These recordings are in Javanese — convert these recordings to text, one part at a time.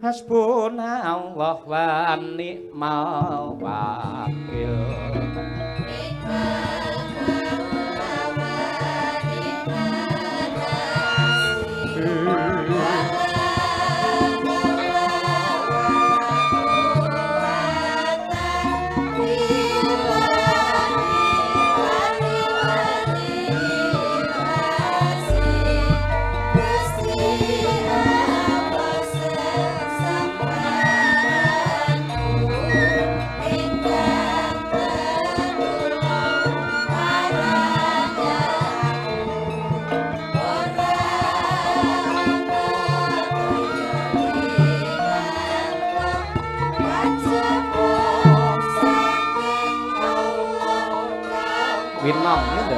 Hasbunallah wa ni'mal wakil. Winong gitu.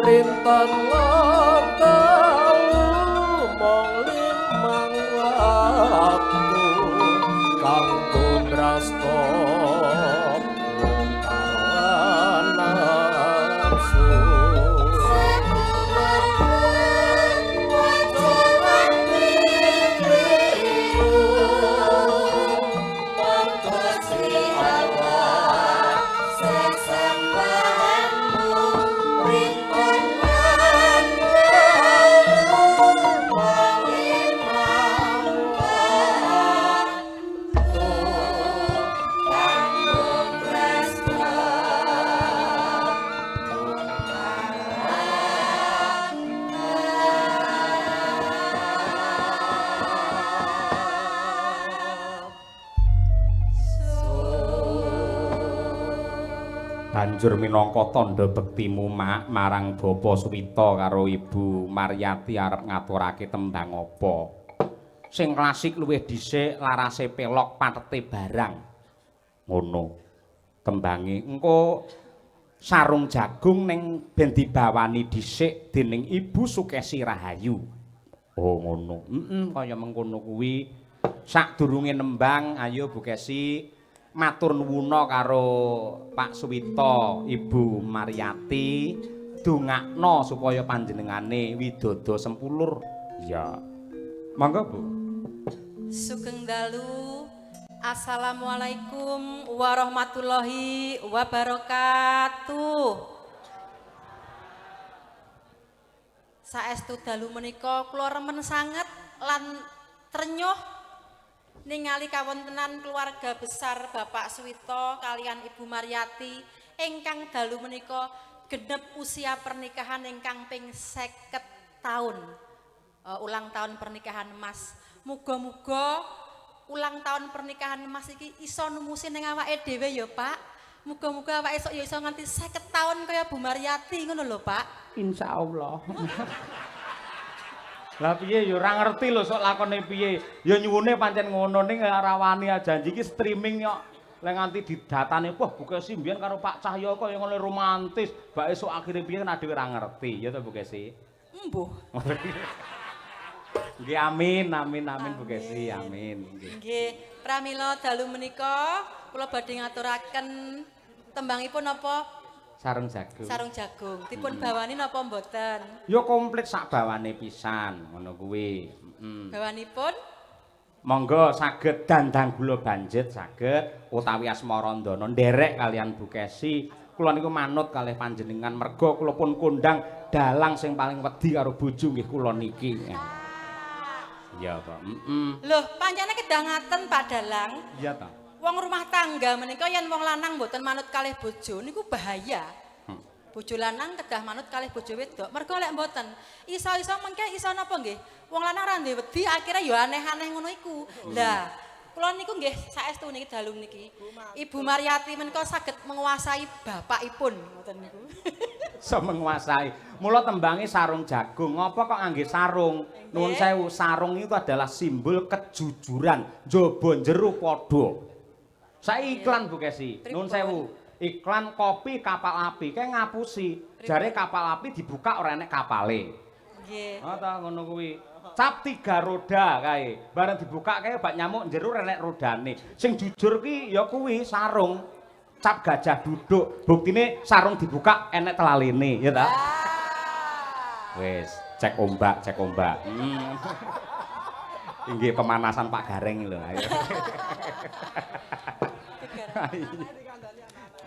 Rinten wektu mung limang waktu kanggo brasta mung kawan nafsu. Banjur minangka tandha bektimu marang Bapa Suwita karo Ibu Maryati arep ngaturake tembang apa. Sing klasik luwih dhisik larase pelok patete barang. Ngono. Tembange engko sarung jagung ning ben dibawani dhisik dening Ibu Sukesi Rahayu. Oh ngono. Kaya mengkono kuwi. Sadurunge nembang, ayo Bu Kesi matur nuwuna karo Pak Suwita, Ibu Maryati dongakno supaya panjenengane widodha sempulur. Ya. Monggo, Bu. Sugeng dalu. Assalamualaikum warahmatullahi wabarakatuh. Saestu dalu menika kula remen sanget lan trenyuh ningali kawontenan keluarga besar Bapak Suwito kalian Ibu Maryati ingkang dalu menika genep usia pernikahan ingkang ping 50 tahun. Ulang tahun pernikahan Mas. Muga-muga ulang tahun pernikahan Mas iki iso numusi ning awake dhewe ya, Pak. Muga-muga awake esuk ya iso nganti 50 tahun kaya Bu Maryati ngono lho, Pak. Insyaallah. Lah piye ya ora ngerti lho sok lakone piye. Ya nyuwune pancen ngono ning ora wani janji iki streaming kok. Lek nganti didatane wah Bu Kesi mbiyen karo Pak Cahyo kok ya ngono romantis. Bak esuk akhire piye kan dhewe ora ngerti ya to Bu Kesi. Mbuh. Nggih amin Bu Kesi amin. Nggih, pramila dalu menika kula badhe ngaturaken tembangipun napa? Sarung jagung. Sarung jagung. Dipun bawani napa mboten? Ya komplit sak bawane pisan ngono kuwi. Bawanipun monggo saged dandang gula banjit saged utawi asmarandana nderek kalian Bu Kesi. Kula niku manut kalih panjenengan merga kula pun kondang dalang sing paling wedi karo bojo nggih kula niki. Iya, Pak. Loh, pancene kedah ngaten Pak Dalang. Iya ta. Wong rumah tangga menika yen wong lanang mboten manut kalih bojo niku bahaya. Bojo lanang kedah manut kalih bojo wedok. Mergo lek mboten iso-iso mengke iso napa nggih? Wong lanang ra duwe wedi akhire ya aneh-aneh ngono iku. Lah, kula niku nggih saestu niki dalu niki. Ibu Maryati menika saged menguasai bapakipun ngoten niku. Iso menguasai. Mula tembangi sarung jagung. Ngapa kok ngangge sarung? Nuwun sewu, sarung itu adalah simbol kejujuran. Njaba njero padha. Saiki iklan Bu Kesi. Nuwun sewu. Iklan kopi kapal api kae ngapusi. Jare kapal api dibuka ora enek kapale. Nggih. Oh ta ngono kuwi. Cap 3 roda kae. Bareng dibuka kae bak nyamuk njero ora enek rodane. Sing jujur ki ya kuwi sarung. Cap gajah duduk. Buktine sarung dibuka enek telalene, ya ta? Wis, cek ombak. Inggih pemanasan Pak Gareng lho. Ayo.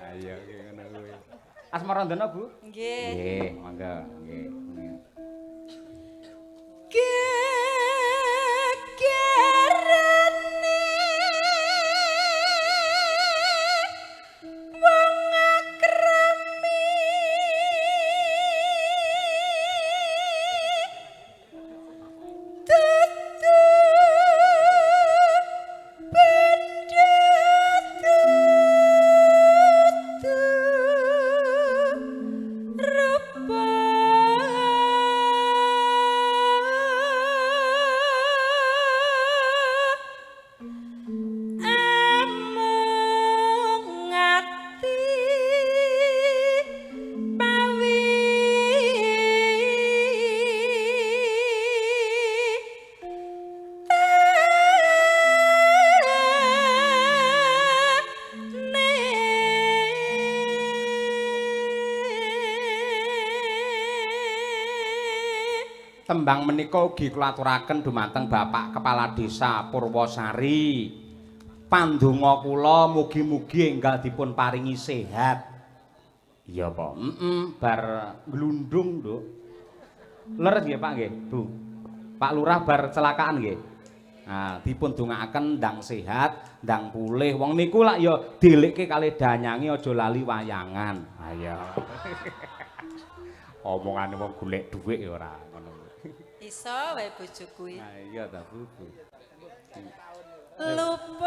Ayo ngono kuwi. Asmarandana, Bu? Nggih. Nggih, monggo, nggih. Tembang menika ugi kula aturaken dumateng Bapak Kepala Desa Purwosari. Pandonga kula mugi-mugi enggal dipun paringi sehat. Iya, Pak. Bar glundung, Nduk. Leres nggih, Pak nggih, Bu. Pak Lurah bar celakaan nggih. Nah, dipun dongaaken ndang sehat, ndang pulih. Wong niku lak ya delikke kalih danyange aja lali wayangan. Ayo. Omongane wong golek dhuwit ya ora ngono. Iso wae bojo kuwi. Nah, iya ta, Bu. Luput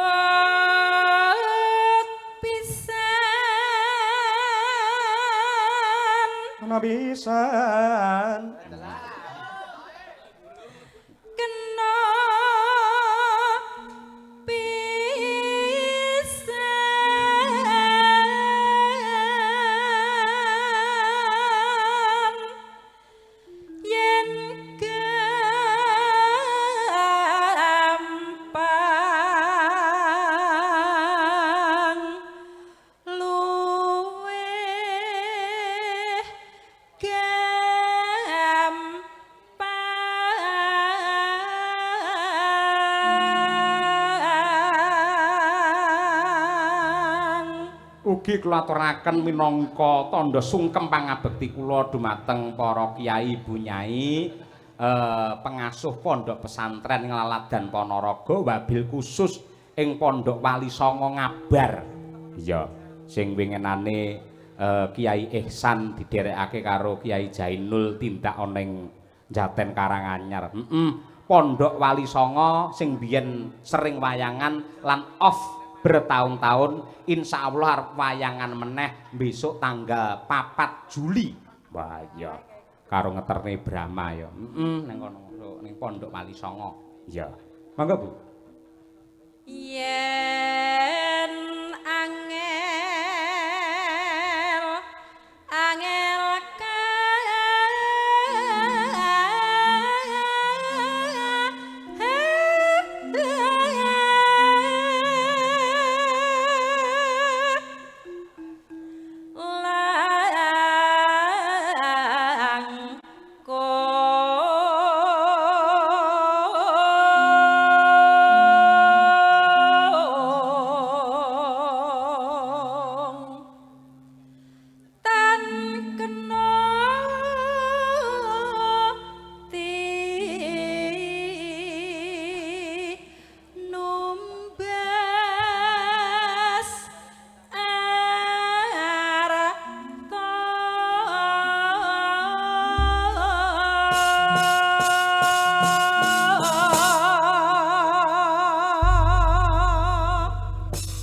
pisan. Ana pisan. Kena pisan. Yen gampang luwih ugi kula aturaken minangka tandha sungkem pangabekti kula dumateng para kiai ibu nyai pengasuh pondok pesantren Nglaladan Ponorogo wabil khusus ing Pondok Wali Songo Ngabar. Iya, sing winginane Kiai Ihsan didherekake karo Kiai Jainul tindak ana ing Jaten Karanganyar. Pondok Wali Songo sing biyen sering wayangan lan off bertahun-tahun, insya Allah arep wayangan meneh besok tanggal 4 Juli. Wah iya, karo ngeterne Brahma ya. Nang kono ning Pondok Wali Songo. Iya. Mangga Bu. Yen angel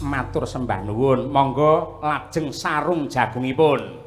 matur sembah nuwun, monggo lajeng sarung jagungipun.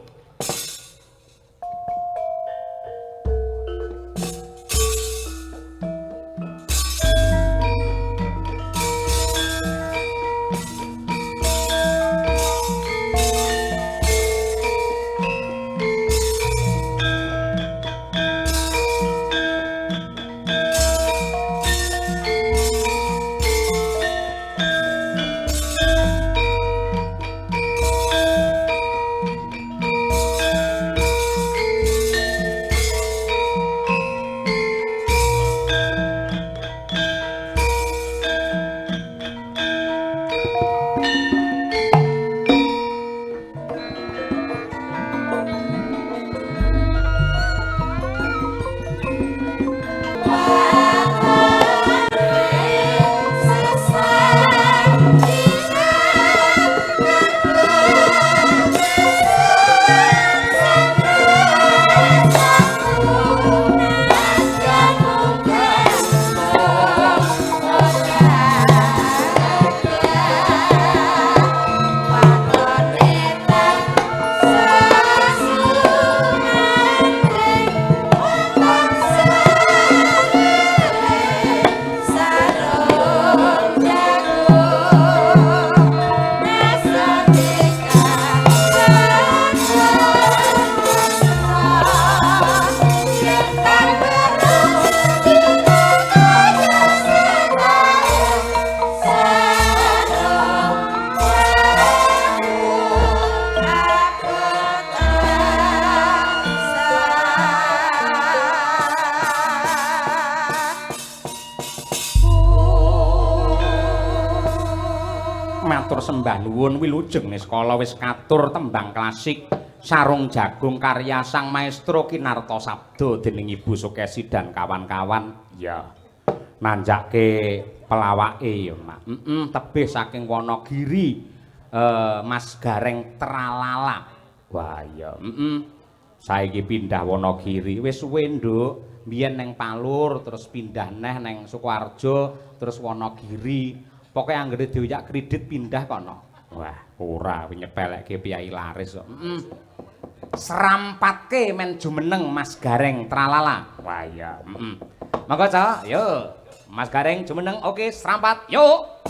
Matur sembah nuwun wilujeng Niskala wis katur tembang klasik Sarung Jagung karya Sang Maestro Kinarto Sabdo dening Ibu Sukesi dan kawan-kawan. Ya. Nanjake pelawake ya, Mak. Tebih saking Wonogiri Mas Gareng Tralala. Wah ya, saiki pindah Wonogiri wis suwe nduk. Biyen neng Palur terus pindah neh neng Sukoharjo terus Wonogiri. Pokoke anggere dioyak kredit pindah kono. Wah, ora nyepelekke piyai laris kok. Serampatke men jumeneng Mas Gareng Tralala. Wah iya, Monggo, Cak. Yo. Mas Gareng jumeneng. Oke, serampat. Yuk.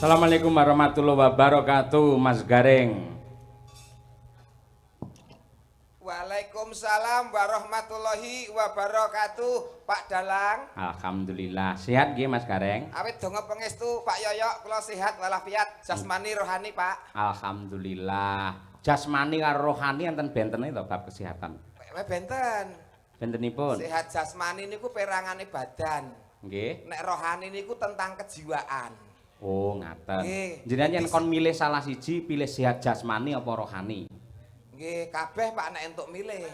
Assalamualaikum warahmatullahi wabarakatuh, Mas Gareng. Waalaikumsalam warahmatullahi wabarakatuh, Pak Dalang. Alhamdulillah, sehat nggih Mas Gareng? Awit donga pangestu Pak Yoyo, kula sehat walafiat, jasmani rohani, Pak. Alhamdulillah. Jasmani karo rohani enten bentene to bab kesehatan. Benten. Bentenipun? Sehat jasmani niku perangane badan. Nggih. Nek rohani niku tentang kejiwaan. Oh, ngaten. Nggih. Jenengan yen kon milih salah siji, pilih sehat jasmani apa rohani? Nggih, kabeh Pak nek entuk milih.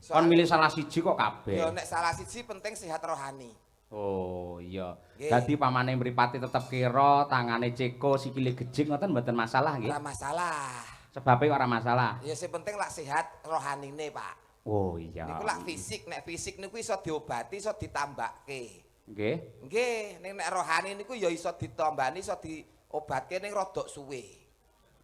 Kon milih salah siji kok kabeh. Ya nek salah siji penting sehat rohani. Oh, iya. Nggih. Dadi pamane mripate tetep kira, tangane ceko, sikile gejing ngoten mboten masalah nggih. Ora masalah. Sebabe kok ora masalah. Ya sing penting lak sehat rohanine, Pak. Oh, iya. Niku lak fisik, nek fisik niku iso diobati, iso ditambahke. Nggih. Nggih, nek rohani niku ya iso ditambani, iso diobatke ning rodok suwe.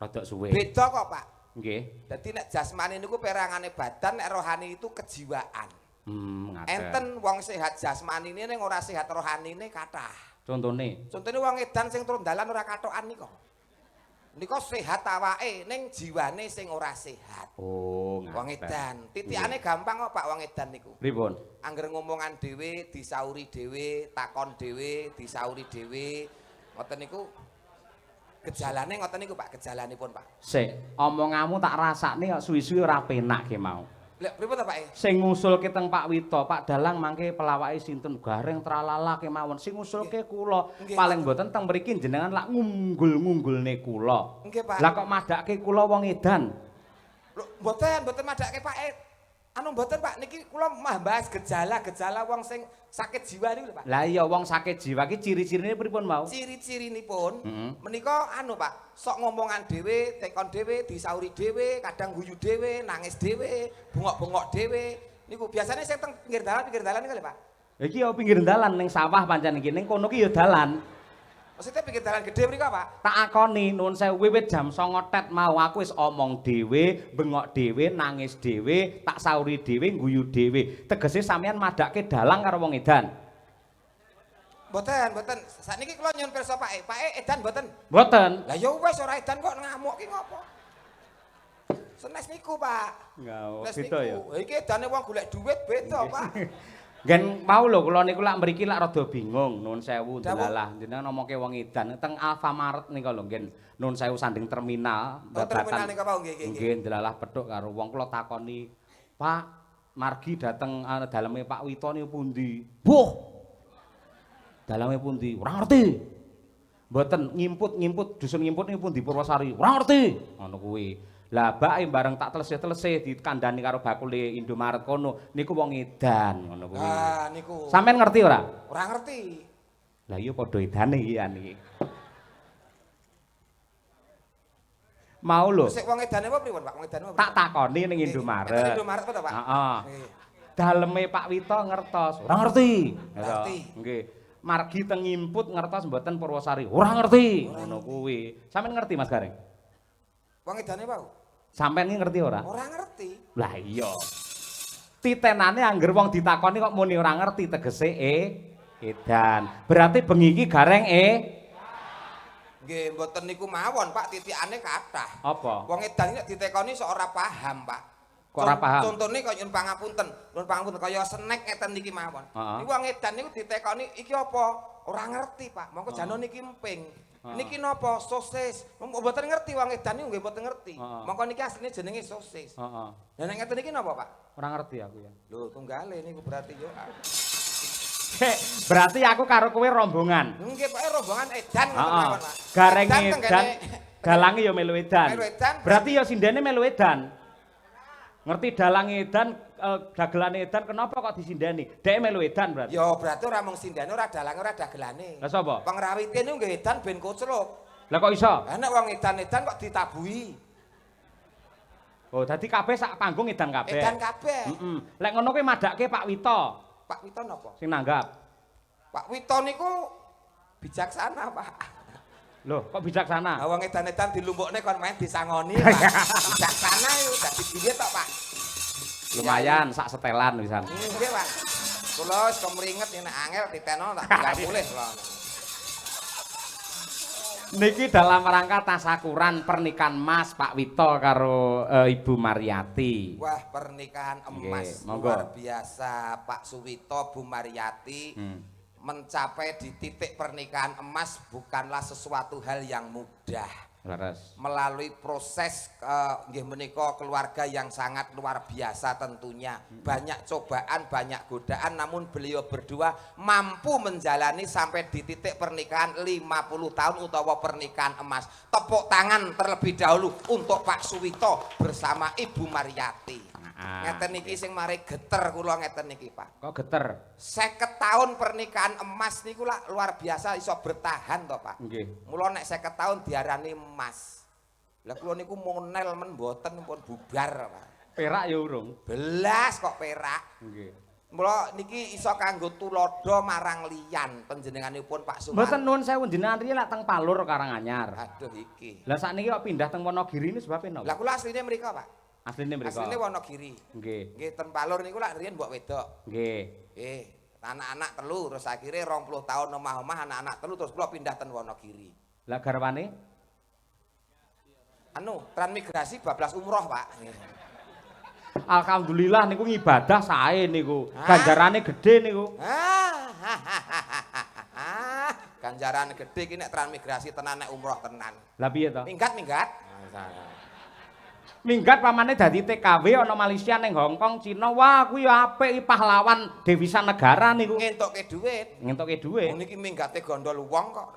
Rodok suwe. Beda kok, Pak. Nggih. Dadi nek jasmani niku perangane badan, nek rohani itu kejiwaan. Ngaten. Enten wong sehat jasmanine ning ora sehat rohanine kathah. Contone. Contone wong edan sing turun dalan ora kathokan nika. Nika sehat awake ning jiwane sing ora sehat. Oh, Wong edan, titikane gampang kok Pak wong edan niku. Pripun? Angger ngomongan dhewe, disauri dhewe, takon dhewe, disauri dhewe. Ngoten niku gejalane ngoten niku Pak, gejalanipun Pak. Sik, omonganmu tak rasakne kok suwi-suwi ora penak ki mau. Lek pripun ta Pak? Sing ngusulke teng Pak Wito, Pak Dalang mangke pelawake sinten Gareng tralala kemawon. Sing ngusulke kula. Nggih, Paling mboten teng mriki jenengan lak ngunggul-ngunggulne kula. Nggih Pak. Lah kok madake kula wong edan. Lho, mboten madake Pak. Anu mboten Pak, niki kula mah bahas gejala-gejala wong sing sakit jiwa niku lho Pak. Lah iya wong sakit jiwa ki ciri-cirine pripun mau? Ciri-cirinipun menika anu Pak, sok ngomongan dhewe, tekon dhewe, disauri dhewe, kadang guyu dhewe, nangis dhewe, bengok-bengok dhewe. Niku biasanya sing teng pinggir dalan niku lho Pak. Iki ya pinggir dalan ning sawah pancen iki ning kono ki ya dalan. Maksudnya pinggir dalan gede mriko Pak. Tak akoni nuwun sewu wiwit jam 09.00 tet mau aku wis omong dhewe, bengok dhewe, nangis dhewe, tak sauri dhewe, guyu dhewe. Tegese sampeyan madake dalang karo wong edan. Mboten. Sakniki kula nyuwun pirsa Pak. Pak edan mboten. Mboten. Lah ya wis ora edan kok ngamuk ki ngopo? Senes niku Pak. Nes Beda ya. niku. Iki edane wong golek duit beda Pak. Gen mau lho kula niku lak mriki lak rada bingung nuwun sewu Dawuh. delalah jenengan ngomongke wong edan teng Alfamart nika lho ngen nuwun sewu sanding terminal Oh, terminal nika mau nggih. nggih delalah pedhok karo wong kula takoni Pak margi dateng daleme Pak Wito niku pundi Buh daleme pundi ora ngerti mboten ngimput dusun ngimput niku pundi Purwosari ora ngerti ngono kuwi. Lah bake bareng tak telesih-telesih dikandani karo bakule Indomaret kono niku wong edan ngono kuwi. Ah niku. Sampeyan ngerti ora? Ora ngerti. Lah iya padha edane iki niki. Mau lho. Sik wong edane apa pripun Pak? Wong edane apa? Tak takoni ning Indomaret. Enten Indomaret apa to Pak? Heeh. Nggih. Daleme Pak Wito ngertos. Ora ngerti. Ngerti. Nggih. Margi teng ngimput ngertos mboten Purwosari. Ora ngerti. Ngono kuwi. Sampeyan ngerti Mas Gareng? Wong edane apa? Sampeyan iki ngerti ora? Ora ngerti. Lah iya. Titenane angger wong ditakoni kok muni ora ngerti tegese edan. Berarti bengi iki Gareng Nggih, mboten niku mawon Pak, titikane kathah. apa? Wong edan nek ditekoni sok ora paham Pak. Kok ora paham? Contone kaya nyun pangapunten kaya snack ngeten niki mawon. Heeh. Niku wong edan niku ditekoni iki apa? Ora ngerti Pak. Monggo jano niki emping. Niki napa? Sosis. Mboten ngerti wong edan niku nggih mboten ngerti. Monggo niki asline jenenge sosis. Heeh. Lah nek ngeten niki napa Pak? Ora ngerti aku ya. Lho, tunggale niku berarti yo. Berarti aku karo kowe rombongan. Nggih Pak, rombongan edan ngoten Heeh. mawon Pak. Gareng Edan edan, tenggene- dalange ya melu edan. Melu edan. Berarti ya sindene melu edan. Ngerti dalange edan, dagelane edan kenapa kok disindani? Dhek melu edan berarti. Yo berarti ora mung sindane ora dalange ora dagelane. Lah sapa? Pengrawite niku nggih edan ben koclok. Lah kok iso? Lah nek wong edan-edan kok ditabuhi. Oh, dadi kabeh sak panggung edan kabeh. Edan kabeh. Heeh. Lek ngono kuwi madake Pak Wito Pak Wito napa? sing nanggap. Pak Wito niku bijaksana, Pak. Loh, kok bijaksana? Lah wong edan-edan dilumpukne kon main disangoni, Pak. Bijaksana yo dadi piye tok, Pak? Lumayan sak setelan pisan. Nggih, Pak. Kula wis kemringet yen angel diteno tak 30 kula. Niki dalam rangka tasakuran pernikahan Mas Pak Wito karo Ibu Maryati. Wah, pernikahan emas Nggih, monggo. luar biasa Pak Suwito, Bu Maryati. Mencapai di titik pernikahan emas bukanlah sesuatu hal yang mudah. Leres. Melalui proses nggih menika keluarga yang sangat luar biasa tentunya. Banyak cobaan, banyak godaan, namun beliau berdua mampu menjalani sampai di titik pernikahan 50 tahun utawa pernikahan emas. Tepuk tangan terlebih dahulu untuk Pak Suwito bersama Ibu Maryati. Ngeten niki sing mari geter kula ngeten niki, Pak. Kok geter? 50 tahun pernikahan emas niku lah luar biasa iso bertahan to, Pak. Nggih. Mula nek 50 tahun diarani emas. Lah kula niku monel men mboten pun bubar, Pak. Perak ya urung. Belas kok perak. Nggih. Mula niki iso kanggo tulodo marang liyan panjenenganipun Pak Suman. Mboten nuwun sewu jenengan riyen lak teng Palur Karanganyar. Aduh iki. Lah sakniki kok pindah teng Wonogiri ini sebab napa? Lah kula asline mriko, Pak. Asline mriko. Asline Wonogiri. Nggih. Nggih ten Palur niku lak riyen mbok wedok. Nggih. Anak-anak telu terus akhirnya 20 tahun omah-omah anak-anak telu terus kula pindah ten Wonogiri. Lah garwane? Anu, transmigrasi bablas umroh, Pak. Alhamdulillah niku ngibadah sae niku. Ganjarane gede niku. Ganjaran gede iki nek transmigrasi tenan nek umroh tenan. Lah piye to? Minggat. Minggat pamane dadi TKW ana Malaysia ning Hong Kong, Cina. Wah, kuwi apik pahlawan Devisa Negara niku. Ngentukke dhuwit. Ngentuke dhuwit. Niki minggate gondol wong kok.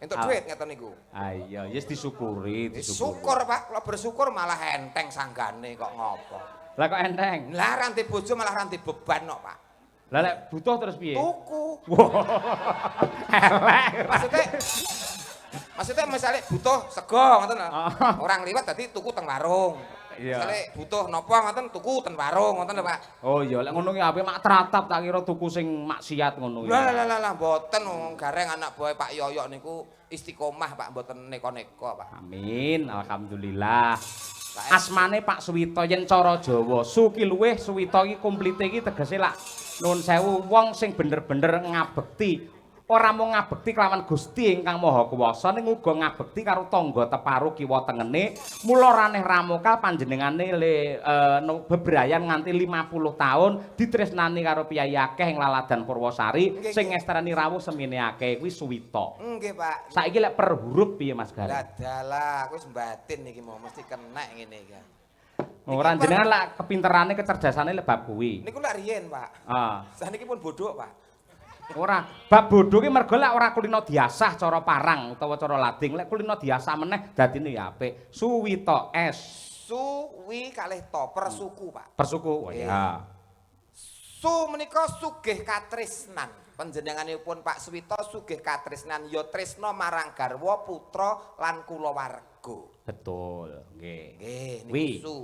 Entuk dhuwit ngeten niku. Ah iya, wis disyukuri, Syukur, Pak. Kalau bersyukur malah enteng sanggane kok ngopo. Lah kok enteng? Lah ranti bojo malah ranti beban kok, Pak. Lah lek butuh terus piye? Tuku. Elek. Maksudnya misalnya butuh sego ngoten lho. Orang liwat dadi tuku teng warung. Iya. Misalnya butuh napa ngoten tuku ten warung ngoten lho, Pak. Oh iya, lek ngono ki apik mak tratap tak kira tuku sing maksiat ngono ya. Lah mboten wong gareng anak buah Pak Yoyok niku istiqomah Pak mboten neko-neko Pak. Amin, alhamdulillah. Asmane Pak Suwito yen cara Jawa, Suki luweh Suwito iki komplite iki tegese lak nuwun sewu wong sing bener-bener ngabekti. Ora mung ngabekti kelawan Gusti ingkang Maha Kuwasa ning uga ngabekti karo tangga teparu kiwa tengene. Mula raneh ramokal panjenengane bebrayan nganti 50 taun ditresnani karo piyai akeh ing Laladan Purwosari sing ngestrani rawuh semene akeh kuwi Suwito. Nggih, Pak. Saiki lek per huruf piye Mas Gareng? Lah dalah wis batin iki mau mesti kenek ngene iki. Ora jenengan lak kepinterane kecerdasane lek bab kuwi. Niku lak riyen, Pak. Saniki pun bodoh, Pak. Ora, bab bodho ki mergo lek ora kulino diasah cara parang utawa cara lading, lek kulino diasah meneh dadine ya apik. Suwito S. Suwi kalih to persuku, Pak. Persuku. Oh ya. Su menika sugih katresnan. Panjenenganipun Pak Suwito sugih katresnan ya tresna marang garwa, putra lan kulawarga. Betul, nggih. Nggih, Wi. niku su.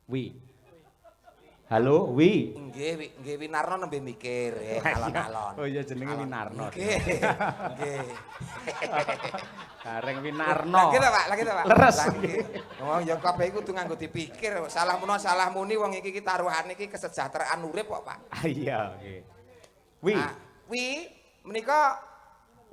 Wi. Halo, Wi. Nggih, Winarno nembe mikir alon-alon. Oh iya jenenge Winarno. Nggih. Nggih. Gareng Winarno. Lagi to, Pak, lagi to, Pak. Leres. Oh, ya kabeh iku kudu nganggo dipikir. Salah menawa salah muni wong iki taruhan iki kesejahteraan urip kok, Pak. Iya, nggih. Wi. Wi menika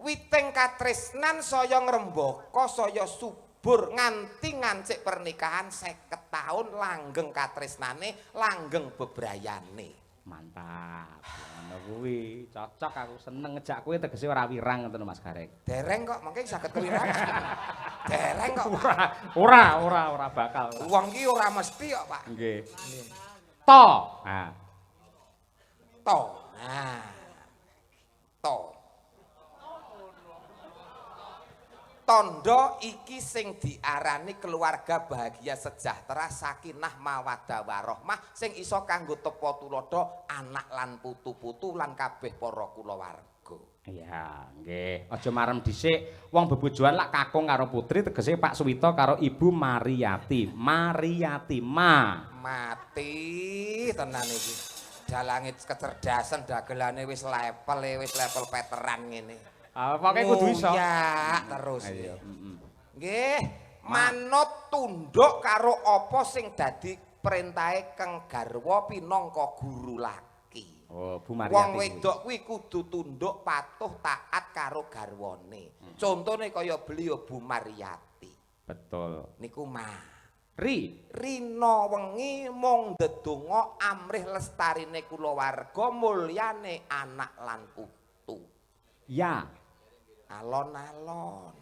witing katresnan saya ngrembaka saya subur nganti ngancik pernikahan 50 tahun langgeng katresnane, langgeng bebrayane. Mantap. Ngono kuwi, cocok aku seneng ngejak kowe tegese ora wirang ngoten Mas Gareng. Dereng kok, mengke saged kewirangan. Dereng kok. Ora bakal. Wong ki ora mesti kok, Pak. Nggih. To. Nah. To. Nah. To. Tondo iki sing diarani keluarga bahagia sejahtera sakinah mawaddah warahmah sing iso kanggo tepa tulodo anak lan putu-putu lan kabeh para kulawarga. Iya, nggih. Aja marem dhisik wong bebojoan lak kakung karo putri tegese Pak Suwito karo Ibu Maryati. Maryati mati tenan iki. Dalange kecerdasan dagelane wis level veteran ngene. Pokoke kudu iso. Ya, terus. Ayo, Nggih, manut tunduk karo apa sing dadi perintahe Kang Garwa pinangka guru laki. Oh, Bu Maryati. Wong wedok kuwi kudu tunduk patuh taat karo garwane. Contone kaya beliau Bu Maryati. Betul. Niku mah. Rina wengi mung ndedonga amrih lestarine kulawarga mulyane anak lan putu. Ya. Alon-alon.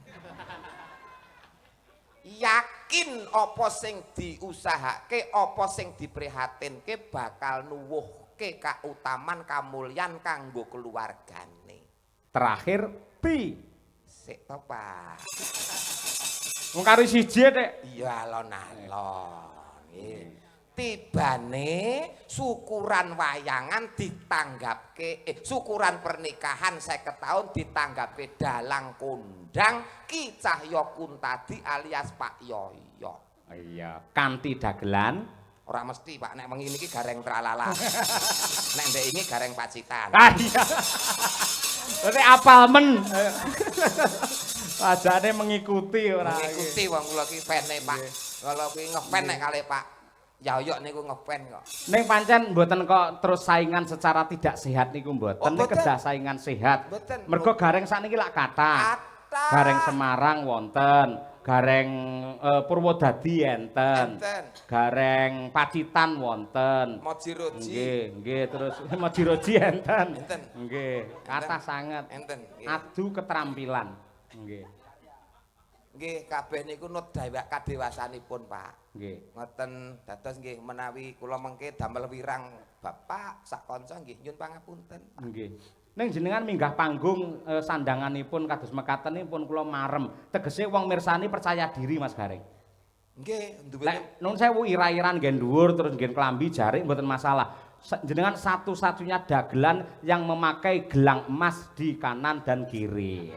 Yakin apa sing diusahake, apa sing diprihatinke bakal nuwuhke kautaman kamulyan kanggo keluargane. Terakhir B. Sik to, Pak. Wong karo siji nek. Iya alon-alon. Nggih. Tibane syukuran wayangan ditanggapke syukuran pernikahan 50 tahun ditanggapke dalang kondang Ki Cahya Kuntadi alias Pak Yoyo. Iya, kanthi dagelan Ora mesti Pak nek wengi niki gareng tralala. Nek ndek ini gareng pacitan. ah iya. Berarti apal men. Pajane mengikuti ora. Ngikuti wong kula ki fane Pak. Kalau kuwi ngefan nek kalih Pak Yoyo niku ngefan kok. Ning pancen mboten kok terus saingan secara tidak sehat niku mboten. Oh, Nek mboten. kedah saingan sehat. Mboten. Mergo gareng sakniki lak kathah. Kathah. Gareng Semarang wonten, gareng Purwodadi enten. Enten. Gareng Pacitan wonten. Mojiroji. Nggih, terus Mojiroji enten. Enten. Nggih, kathah sanget. Enten. Nggih. Adu keterampilan. Nggih. Nggih kabeh niku nut kadewasanipun Pak. Nggih. Ngoten dados nggih menawi kula mengke damel wirang Bapak sak kanca nggih nyun pangapunten. Nggih. Ning jenengan minggah panggung sandanganipun kados mekaten pun kula marem. Tegese wong mirsani percaya diri Mas Gareng. Nggih, duweni Lek nun sewu ira-iran ngen dhuwur terus ngen klambi jarik mboten masalah. Jenengan satu-satunya dagelan yang memakai gelang emas di kanan dan kiri.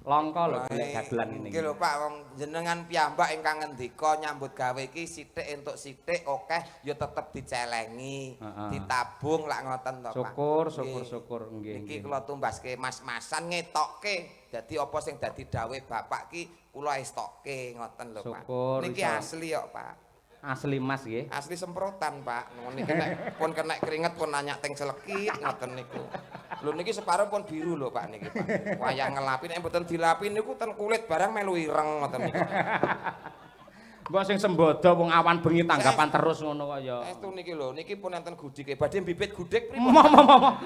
Longko lho golek dagelan ini. nggih lho Pak wong jenengan piyambak ingkang ngendika nyambut gawe iki sithik entuk sithik akeh ya tetep dicelengi, ditabung lak ngoten to Pak. Syukur, Nggih. syukur nggih. Niki kula tumbaske mas-masan ngetokke. Dadi apa sing dadi dawuh Bapak ki kula estokke ngoten lho Pak. Syukur, Niki iso. asli kok Pak. Asli Mas nggih. Asli semprotan Pak. Niki nek pun kena keringet pun nanya teng selekit ngoten niku. Lho niki separuh pun biru lho Pak niki Pak. Wayang ngelapi nek mboten dilapi niku ten kulit barang melu ireng ngoten niku. Mbok sing sembodo wong awan bengi tanggapan terus ngono kok ya. Estu niki lho, niki pun enten gudike. Badhe bibit gudik pripun? Mama.